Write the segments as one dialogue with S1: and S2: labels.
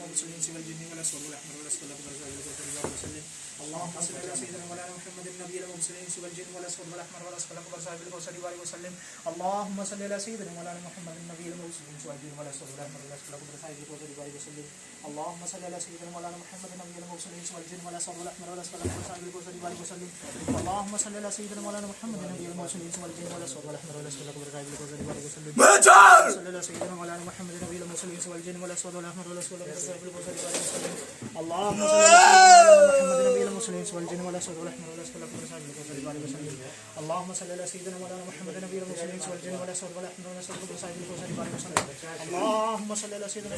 S1: المرسلين والجن والأسود والأحمر والأسود اللهم صل على سيدنا مولانا محمد النبي المرسلين والجن والأسود والأحمر والأسود صاحب الكوثر وسلم. اللهم صل على سيدنا مولانا محمد النبي المرسلين والجن والأسود والأحمر والأسود صاحب الكوثر وسلم. اللهم صل على سيدنا مولانا محمد النبي المرسلين والجن والأسود والأحمر والأسود صاحب الكوثر وسلم. اللهم صل على سيدنا مولانا محمد النبي المرسلين والجن والأسود والأحمر والأسود صاحب الكوثر وسلم. صل على سيدنا مولانا محمد النبي المرسلين والجن والأسود والأحمر والأسود صاحب الكوثر وسلم. اللهم صل على سيدنا محمد النبي المرسلين والجن والأسود والأحمر والأسود صاحب الكوثر وسلم. اللهم صل على سيدنا مولانا محمد النبي المرسلين والجن والأسود والأحمر والأسود صاحب الكوثر وسلم. اللهم صل على سيدنا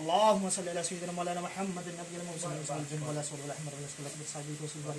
S1: اللهم صل على سيدنا مولانا محمد النبي المرسلين والجن والأسود والأحمر والأسود صاحب الكوثر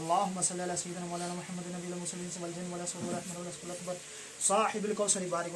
S1: اللهم صل على سيدنا مولانا محمد النبي المرسلين والجن والأسود والأحمر والأسود صاحب الكوثر